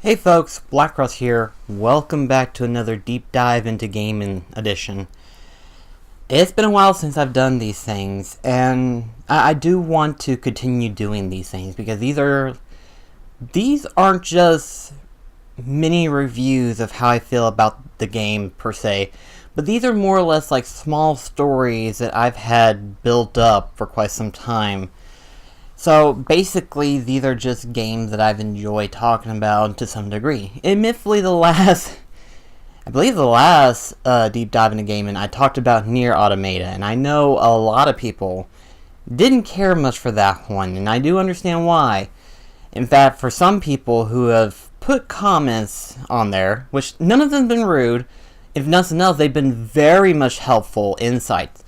Hey folks, BlackCross here. Welcome back to another deep dive into gaming edition. It's been a while since I've done these things, and I do want to continue doing these things because these aren't just mini reviews of how I feel about the game per se, but these are more or less like small stories that I've had built up for quite some time. So basically, these are just games that I've enjoyed talking about to some degree. Admittedly, I believe the last deep dive into gaming, I talked about Nier Automata, and I know a lot of people didn't care much for that one, and I do understand why. In fact, for some people who have put comments on there, which none of them have been rude, if nothing else, they've been very much helpful insights.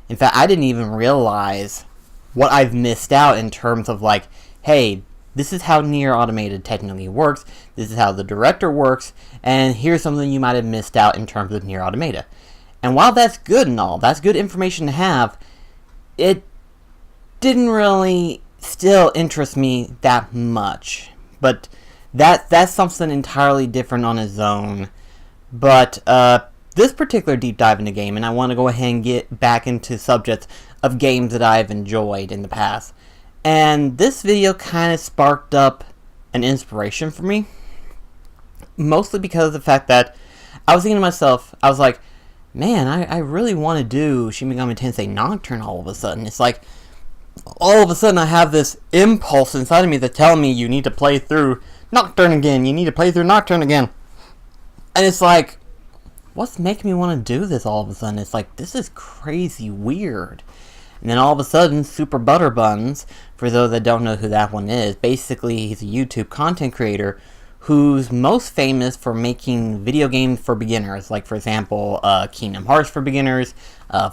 In fact, I didn't even realize what I've missed out in terms of like, hey, this is how Nier Automata technically works, this is how the director works, and here's something you might have missed out in terms of Nier Automata. And while that's good and all, that's good information to have, it didn't really still interest me that much. But that's something entirely different on its own. But this particular deep dive into game, and I want to go ahead and get back into subjects of games that I've enjoyed in the past. And this video kind of sparked up an inspiration for me. Mostly because of the fact that I was thinking to myself, I was like, man, I really want to do Shin Megami Tensei Nocturne all of a sudden. It's like, all of a sudden I have this impulse inside of me that's telling me you need to play through Nocturne again, you need to play through Nocturne again. And it's like, what's making me want to do this all of a sudden? It's like, this is crazy weird. And then all of a sudden, Super Butterbuns, for those that don't know who that one is, basically he's a YouTube content creator who's most famous for making video games for beginners. Like, for example, Kingdom Hearts for beginners,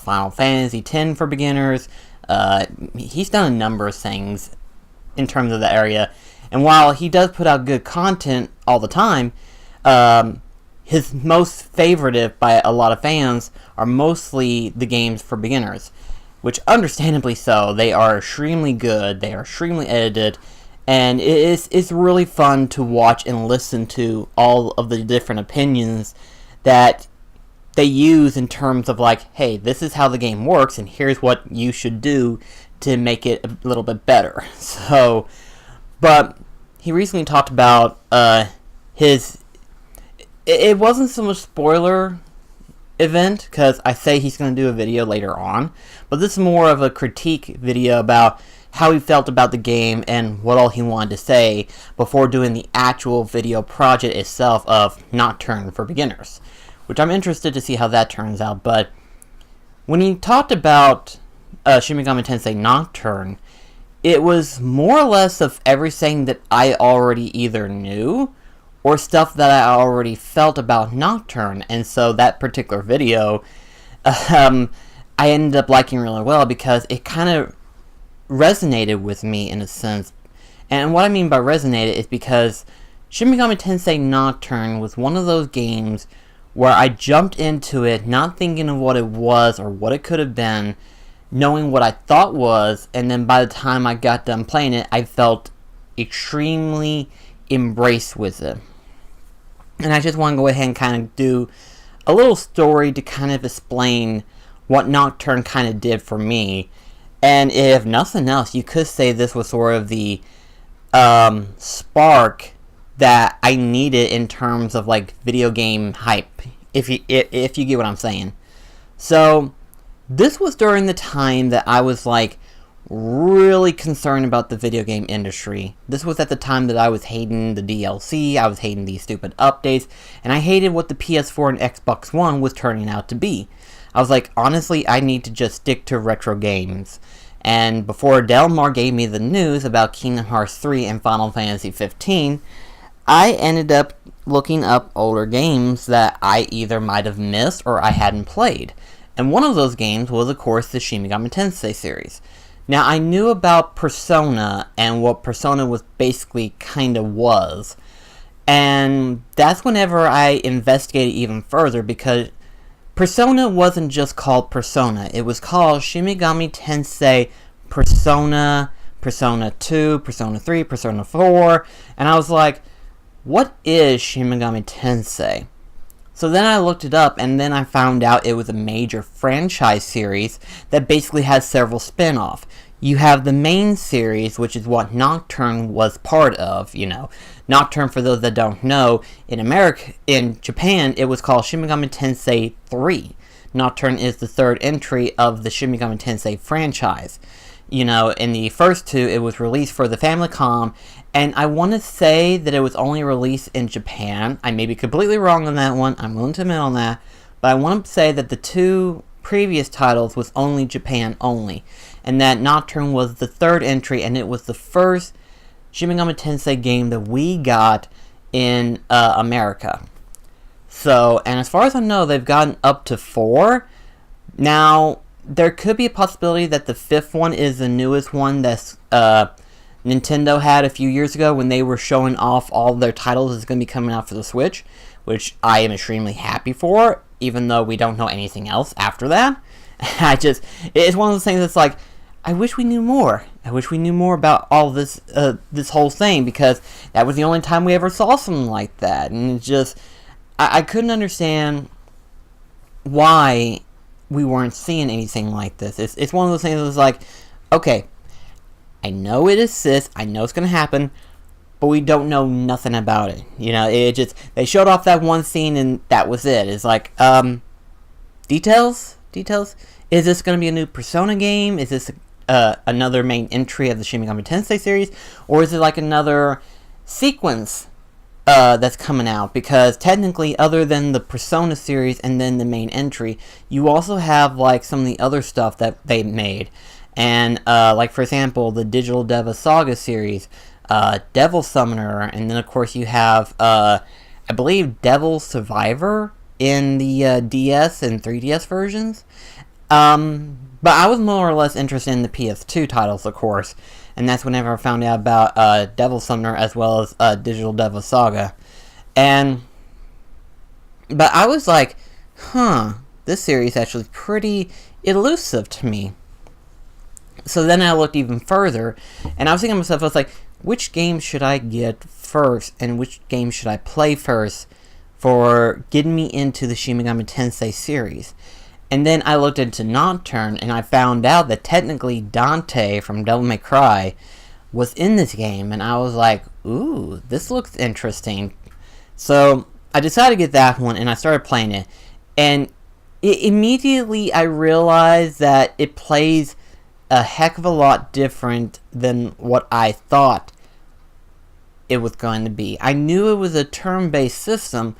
Final Fantasy X for beginners. He's done a number of things in terms of the area. And while he does put out good content all the time, his most favorited by a lot of fans are mostly the games for beginners. Which, understandably so, they are extremely good, they are extremely edited, and it's really fun to watch and listen to all of the different opinions that they use in terms of like, hey, this is how the game works, and here's what you should do to make it a little bit better. So, but he recently talked about it wasn't so much spoiler event, because I say he's going to do a video later on, but this is more of a critique video about how he felt about the game and what all he wanted to say before doing the actual video project itself of Nocturne for beginners, which I'm interested to see how that turns out. But when he talked about Shin Megami Tensei Nocturne, it was more or less of everything that I already either knew or stuff that I already felt about Nocturne, and so that particular video, I ended up liking really well because it kind of resonated with me in a sense. And what I mean by resonated is because Shin Megami Tensei Nocturne was one of those games where I jumped into it not thinking of what it was or what it could have been, knowing what I thought was, and then by the time I got done playing it, I felt extremely embraced with it. And I just want to go ahead and kind of do a little story to kind of explain what Nocturne kind of did for me. And if nothing else, you could say this was sort of the spark that I needed in terms of like video game hype, if you get what I'm saying. So this was during the time that I was like really concerned about the video game industry. This was at the time that I was hating the DLC, I was hating these stupid updates, and I hated what the PS4 and Xbox One was turning out to be. I was like, honestly, I need to just stick to retro games. And before Delmar gave me the news about Kingdom Hearts 3 and Final Fantasy 15, I ended up looking up older games that I either might have missed or I hadn't played. And one of those games was, of course, the Shin Megami Tensei series. Now, I knew about Persona and what Persona was basically kind of was. And that's whenever I investigated even further, because Persona wasn't just called Persona. It was called Shin Megami Tensei Persona, Persona 2, Persona 3, Persona 4. And I was like, what is Shin Megami Tensei? So then I looked it up, and then I found out it was a major franchise series that basically has several spin-offs. You have the main series, which is what Nocturne was part of, Nocturne, for those that don't know, in Japan, it was called Shin Megami Tensei 3. Nocturne is the third entry of the Shin Megami Tensei franchise. In the first two, it was released for the Famicom, and I want to say that it was only released in Japan. I may be completely wrong on that one. I'm willing to admit on that. But I want to say that the two previous titles was only Japan only. And that Nocturne was the third entry, and it was the first Shin Megami Tensei game that we got in America. So, and as far as I know, they've gotten up to 4. Now, there could be a possibility that the 5th one is the newest one that's Nintendo had a few years ago when they were showing off all their titles is going to be coming out for the Switch, which I am extremely happy for, even though we don't know anything else after that. It's one of those things that's like, I wish we knew more. I wish we knew more about all this whole thing, because that was the only time we ever saw something like that. And it's just, I couldn't understand why we weren't seeing anything like this. It's one of those things that's like, okay, I know it exists, I know it's going to happen, but we don't know nothing about it. They showed off that one scene and that was it. It's like, details? Is this going to be a new Persona game? Is this another main entry of the Shin Megami Tensei series? Or is it like another sequence that's coming out? Because technically, other than the Persona series and then the main entry, you also have like some of the other stuff that they made. And like, for example, the Digital Deva Saga series, Devil Summoner, and then of course you have, I believe, Devil Survivor in the DS and 3DS versions. But I was more or less interested in the PS2 titles, of course, and that's whenever I found out about Devil Summoner as well as Digital Deva Saga. But I was like, this series is actually pretty elusive to me. So then I looked even further, and I was thinking to myself, I was like, which game should I get first, and which game should I play first for getting me into the Shin Megami Tensei series? And then I looked into Nocturne, and I found out that technically Dante from Devil May Cry was in this game, and I was like, ooh, this looks interesting. So I decided to get that one, and I started playing it, and immediately I realized that it plays a heck of a lot different than what I thought it was going to be. I knew it was a turn-based system,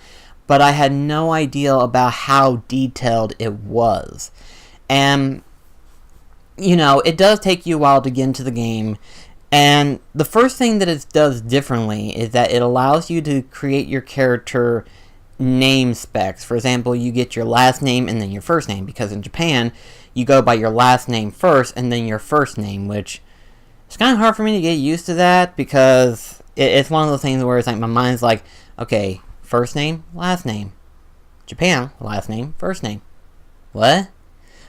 but I had no idea about how detailed it was. And, it does take you a while to get into the game, and the first thing that it does differently is that it allows you to create your character name specs. For example, you get your last name and then your first name, because in Japan, you go by your last name first and then your first name, which it's kind of hard for me to get used to that, because it's one of those things where it's like my mind's like, okay, first name, last name. Japan, last name, first name. What?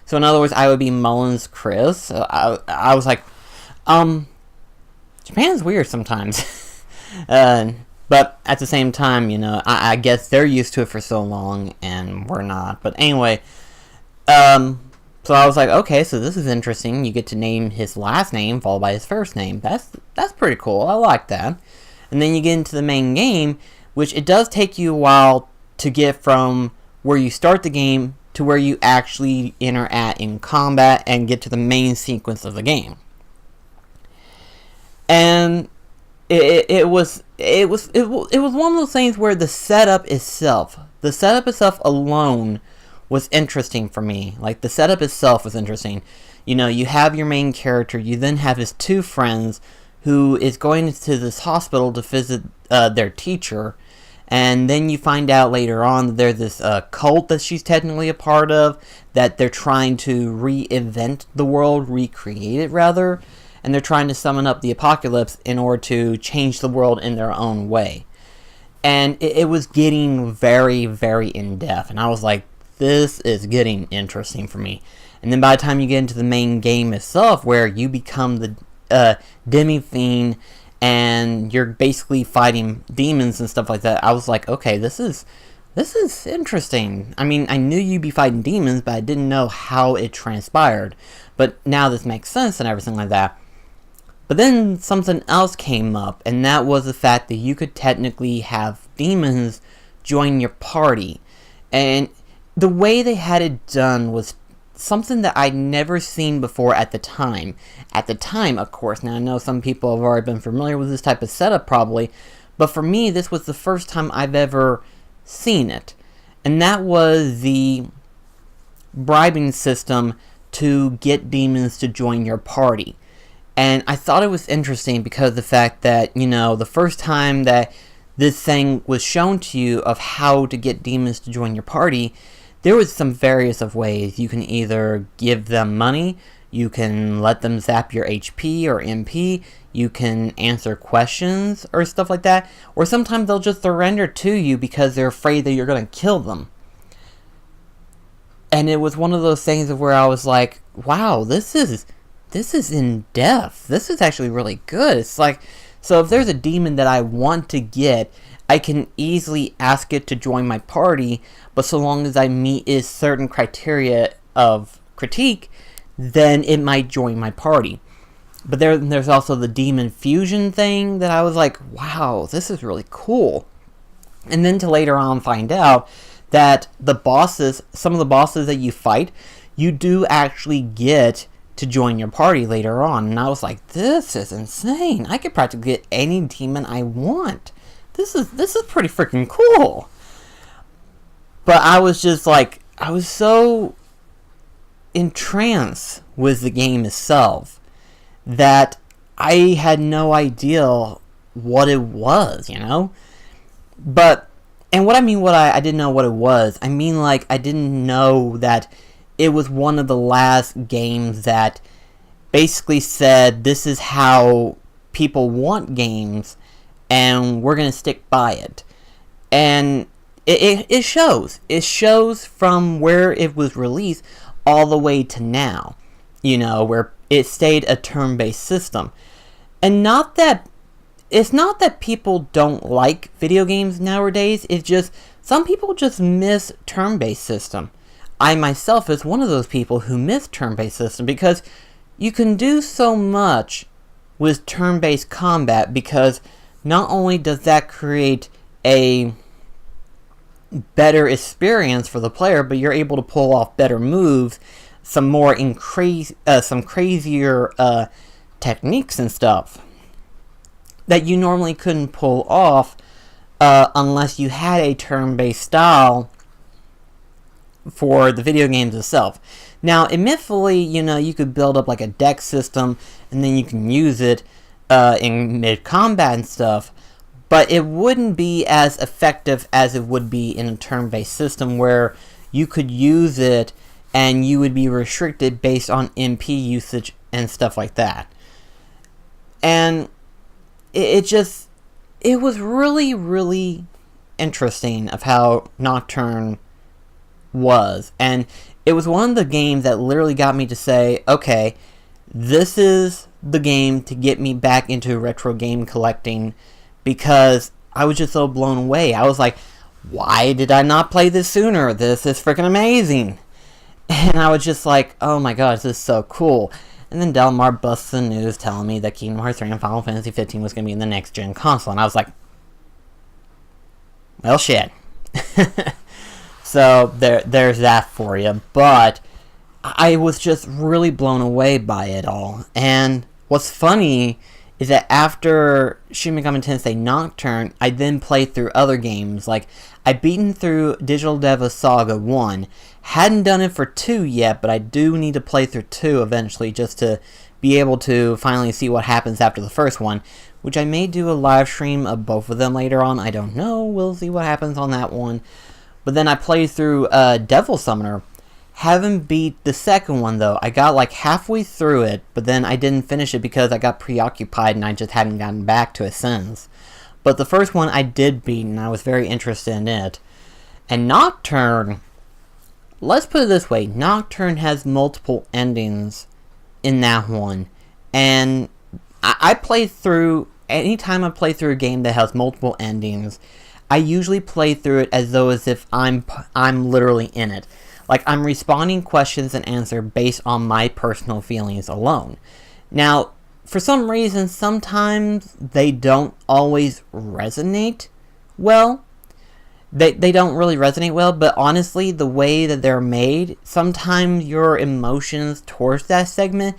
So in other words, I would be Mullins Chris. So I was like, Japan's weird sometimes. But at the same time, I guess they're used to it for so long and we're not. But anyway, so I was like, okay, so this is interesting. You get to name his last name followed by his first name. That's pretty cool. I like that. And then you get into the main game, which it does take you a while to get from where you start the game to where you actually enter at in combat and get to the main sequence of the game. And it was one of those things where the setup itself alone was interesting for me. Like, the setup itself was interesting. You have your main character, you then have his two friends who is going to this hospital to visit their teacher. And then you find out later on that there's this cult that she's technically a part of, that they're trying to reinvent the world, recreate it rather, and they're trying to summon up the apocalypse in order to change the world in their own way. And it was getting very, very in-depth, and I was like, this is getting interesting for me. And then by the time you get into the main game itself, where you become the demi-fiend, and you're basically fighting demons and stuff like that, I was like, okay, this is interesting. I mean, I knew you'd be fighting demons, but I didn't know how it transpired. But now this makes sense and everything like that. But then something else came up, and that was the fact that you could technically have demons join your party. And the way they had it done was something that I'd never seen before at the time. At the time, of course. Now, I know some people have already been familiar with this type of setup, probably. But for me, this was the first time I've ever seen it. And that was the bribing system to get demons to join your party. And I thought it was interesting because of the fact that, you know, the first time that this thing was shown to you of how to get demons to join your party, there was some various of ways. You can either give them money, you can let them zap your HP or MP, you can answer questions or stuff like that, or sometimes they'll just surrender to you because they're afraid that you're going to kill them. And it was one of those things where I was like, wow, this is in depth. This is actually really good. It's like, so if there's a demon that I want to get, I can easily ask it to join my party, but so long as I meet a certain criteria of critique, then it might join my party. But there's also the demon fusion thing that I was like, wow, this is really cool. And then to later on find out that the bosses, some of the bosses that you fight, you do actually get to join your party later on. And I was like, this is insane. I could practically get any demon I want. This is pretty freaking cool. But I was just like, I was so entranced with the game itself that I had no idea what it was, you know? But, and what I mean I didn't know what it was, I mean like I didn't know that it was one of the last games that basically said this is how people want games and we're going to stick by it. And it shows. It shows from where it was released all the way to now. You know, where it stayed a turn-based system. And it's not that people don't like video games nowadays. It's just, some people just miss turn-based system. I myself is one of those people who miss turn-based system because you can do so much with turn-based combat, because not only does that create a better experience for the player, but you're able to pull off better moves, some crazier techniques and stuff that you normally couldn't pull off unless you had a turn-based style for the video games itself. Now, admittedly, you know, you could build up like a deck system and then you can use it in mid-combat and stuff, but it wouldn't be as effective as it would be in a turn-based system where you could use it and you would be restricted based on MP usage and stuff like that. And it was really, really interesting of how Nocturne was. And it was one of the games that literally got me to say, okay, this is the game to get me back into retro game collecting, because I was just so blown away. I was like, why did I not play this sooner? This is freaking amazing. And I was just like, oh my gosh, this is so cool. And then Delmar busts the news telling me that Kingdom Hearts 3 and Final Fantasy 15 was going to be in the next gen console. And I was like, well, shit. So there's that for you. But I was just really blown away by it all. And what's funny is that after Shin Megami Tensei Nocturne, I then played through other games. Like, I'd beaten through Digital Devil Saga 1. Hadn't done it for 2 yet, but I do need to play through 2 eventually just to be able to finally see what happens after the first one, which I may do a live stream of both of them later on. I don't know. We'll see what happens on that one. But then I played through Devil Summoner. Haven't beat the second one, though. I got like halfway through it, but then I didn't finish it because I got preoccupied and I just hadn't gotten back to it since. But the first one I did beat, and I was very interested in it. And Nocturne, let's put it this way, Nocturne has multiple endings in that one. And I play through, anytime I play through a game that has multiple endings, I usually play through it as if I'm literally in it. Like, I'm responding questions and answer based on my personal feelings alone. Now, for some reason, sometimes they don't always resonate well. They don't really resonate well, but honestly, the way that they're made, sometimes your emotions towards that segment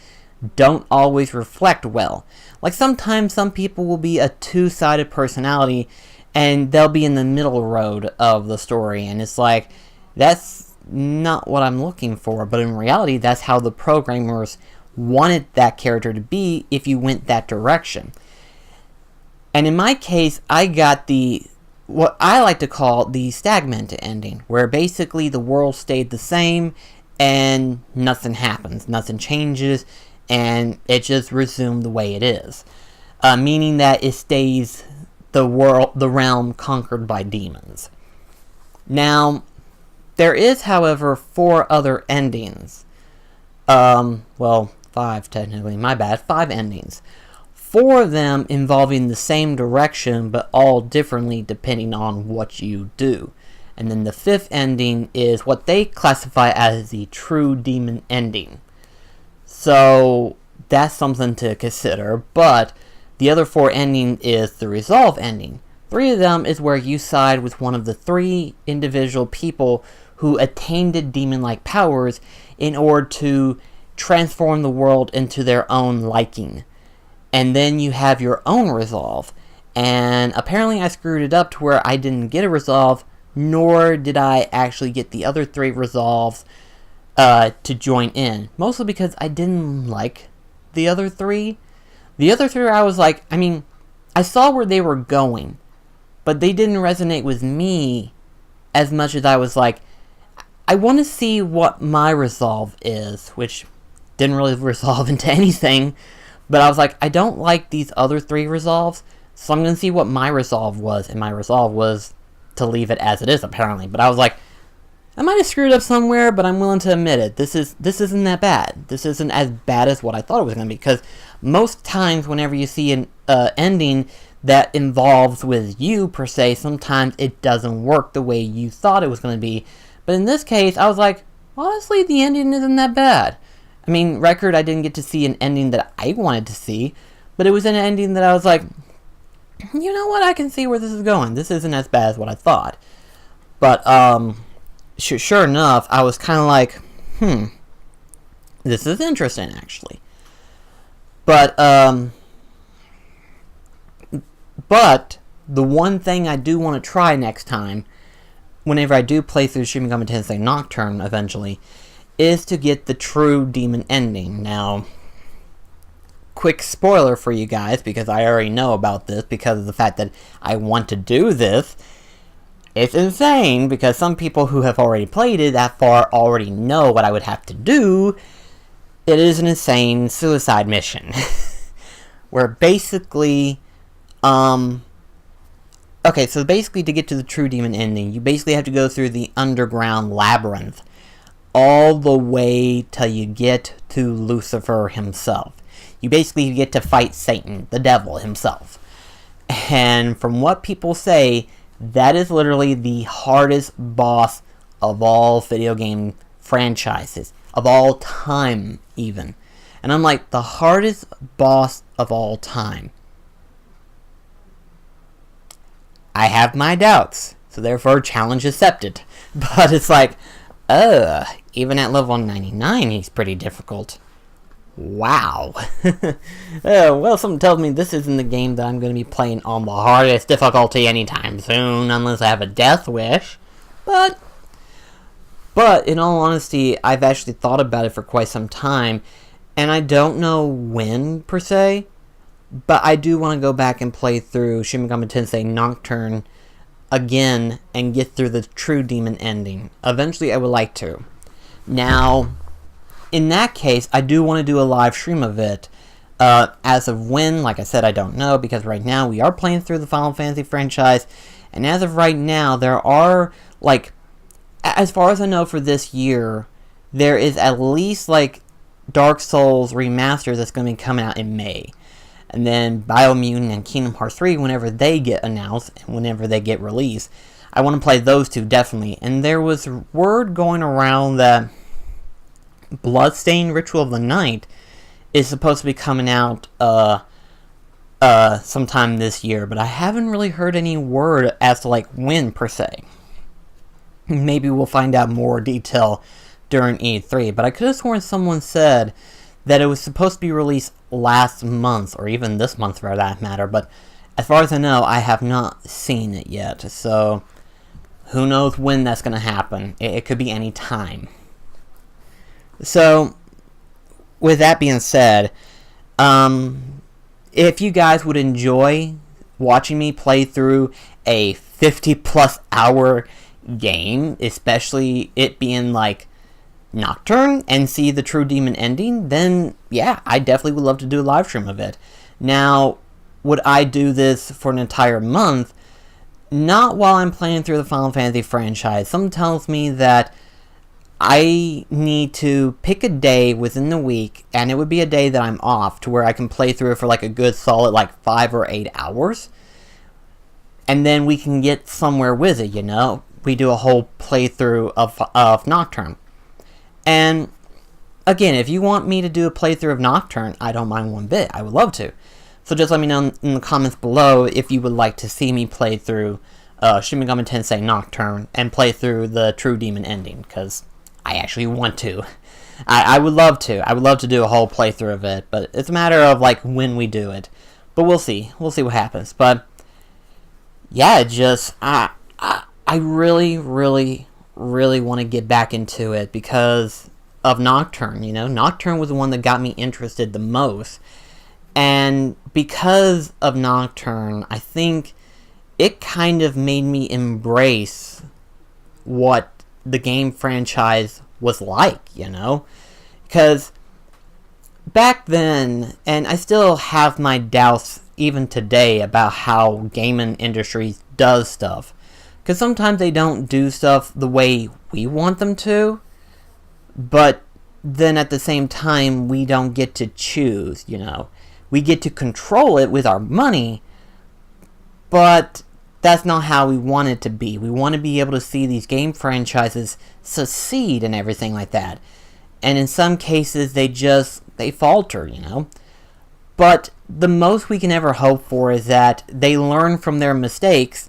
don't always reflect well. Like, sometimes some people will be a two-sided personality, and they'll be in the middle road of the story, and it's like, that's not what I'm looking for, but in reality, that's how the programmers wanted that character to be if you went that direction. And in my case, I got what I like to call the stagnant ending, where basically the world stayed the same and nothing happens, nothing changes, and it just resumed the way it is. Meaning that it stays the realm conquered by demons. Now, there is, however, 4 other endings. Well, 5 technically, my bad, 5 endings. 4 of them involving the same direction, but all differently depending on what you do. And then the 5th ending is what they classify as the true demon ending. So, that's something to consider, but the other 4 ending is the resolve ending. 3 of them is where you side with one of the 3 individual people who attained demon-like powers in order to transform the world into their own liking. And then you have your own resolve. And apparently I screwed it up to where I didn't get a resolve, nor did I actually get the other 3 resolves to join in. Mostly because I didn't like the other 3. The other 3 I was like, I saw where they were going, but they didn't resonate with me as much as I was like, I want to see what my resolve is, which didn't really resolve into anything, but I was like, I don't like these other 3 resolves, so I'm going to see what my resolve was, and my resolve was to leave it as it is, apparently. But I was like, I might have screwed up somewhere, but I'm willing to admit it. This isn't that bad. This isn't as bad as what I thought it was going to be, because most times whenever you see an ending that involves with you, per se, sometimes it doesn't work the way you thought it was going to be. But in this case, I was like, honestly, the ending isn't that bad. Record, I didn't get to see an ending that I wanted to see, but it was an ending that I was like, you know what, I can see where this is going. This isn't as bad as what I thought. But, sure enough, I was kind of like, this is interesting, actually. But the one thing I do want to try next time, whenever I do play through Shin Megami Tensei Nocturne eventually, is to get the true demon ending. Now, quick spoiler for you guys, because I already know about this because of the fact that I want to do this. It's insane, because some people who have already played it that far already know what I would have to do. It is an insane suicide mission. Where basically, okay, so basically to get to the true demon ending, you basically have to go through the underground labyrinth all the way till you get to Lucifer himself. You basically get to fight Satan, the devil himself. And from what people say, that is literally the hardest boss of all video game franchises, of all time even. And I'm like, the hardest boss of all time. I have my doubts, so therefore challenge accepted. But it's like, even at level 99 he's pretty difficult. Wow. Well, something tells me this isn't the game that I'm going to be playing on the hardest difficulty anytime soon, unless I have a death wish. But in all honesty, I've actually thought about it for quite some time, and I don't know when, per se, but I do want to go back and play through Shin Megami Tensei Nocturne again and get through the true demon ending. Eventually I would like to. Now, in that case, I do want to do a live stream of it. As of when, like I said, I don't know, because right now we are playing through the Final Fantasy franchise, and as of right now, there are, like, as far as I know for this year, there is at least, like, Dark Souls remasters that's going to be coming out in May. And then Biomutant and Kingdom Hearts 3, whenever they get announced, and whenever they get released, I want to play those two, definitely. And there was word going around that Bloodstained Ritual of the Night is supposed to be coming out sometime this year, but I haven't really heard any word as to, like, when, per se. Maybe we'll find out more detail during E3, but I could have sworn someone said that it was supposed to be released last month, or even this month for that matter, but as far as I know, I have not seen it yet, so who knows when that's going to happen. It could be any time. So, with that being said, if you guys would enjoy watching me play through a 50-plus hour game, especially it being, like, Nocturne, and see the true demon ending, then yeah, I definitely would love to do a live stream of it. Now, would I do this for an entire month? Not while I'm playing through the Final Fantasy franchise. Something tells me that I need to pick a day within the week, and it would be a day that I'm off, to where I can play through it for like a good solid like 5 or 8 hours. And then we can get somewhere with it, you know? We do a whole playthrough of Nocturne. And again, if you want me to do a playthrough of Nocturne, I don't mind one bit. I would love to. So just let me know in the comments below if you would like to see me play through Shin Megami Tensei Nocturne and play through the true demon ending, because I actually want to. I would love to. I would love to do a whole playthrough of it, but it's a matter of like when we do it. But we'll see. We'll see what happens. But yeah, just I really want to get back into it because of Nocturne, you know? Nocturne was the one that got me interested the most. And because of Nocturne, I think it kind of made me embrace what the game franchise was like, you know? Because back then, and I still have my doubts even today about how gaming industry does stuff. Because sometimes they don't do stuff the way we want them to, but then at the same time, we don't get to choose, you know. We get to control it with our money, but that's not how we want it to be. We want to be able to see these game franchises succeed and everything like that. And in some cases, they falter, you know. But the most we can ever hope for is that they learn from their mistakes.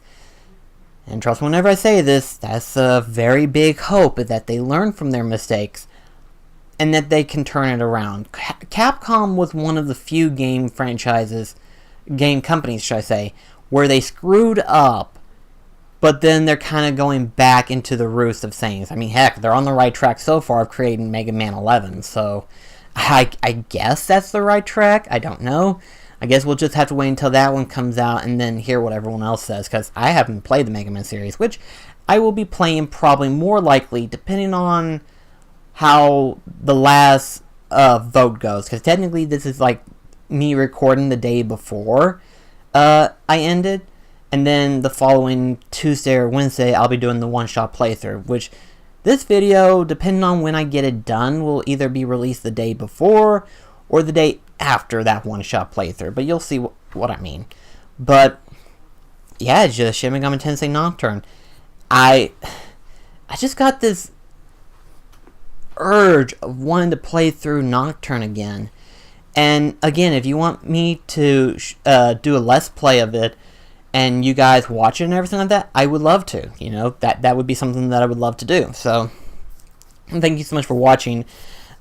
And trust me, whenever I say this, that's a very big hope, that they learn from their mistakes and that they can turn it around. Capcom was one of the few game companies, should I say, where they screwed up, but then they're kind of going back into the roots of things. I mean, heck, they're on the right track so far of creating Mega Man 11, so I guess that's the right track. I don't know. I guess we'll just have to wait until that one comes out and then hear what everyone else says, because I haven't played the Mega Man series, which I will be playing probably more likely, depending on how the last vote goes, because technically this is like me recording the day before I ended, and then the following Tuesday or Wednesday I'll be doing the one-shot playthrough, which this video, depending on when I get it done, will either be released the day before or the day after that one-shot playthrough, but you'll see what I mean. But yeah, it's just Shin Megami Tensei Nocturne. I just got this urge of wanting to play through Nocturne again. And again, if you want me to do a let's play of it and you guys watch it and everything like that, I would love to. You know, that would be something that I would love to do. So thank you so much for watching.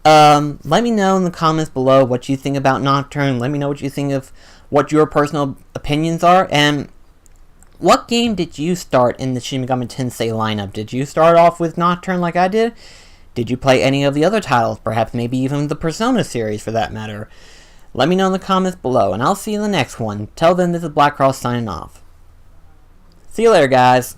Let me know in the comments below what you think about Nocturne. Let me know what you think of what your personal opinions are. And what game did you start in the Shin Megami Tensei lineup? Did you start off with Nocturne like I did? Did you play any of the other titles, perhaps maybe even the Persona series for that matter? Let me know in the comments below, and I'll see you in the next one. Till then, this is BlackCross signing off. See you later, guys.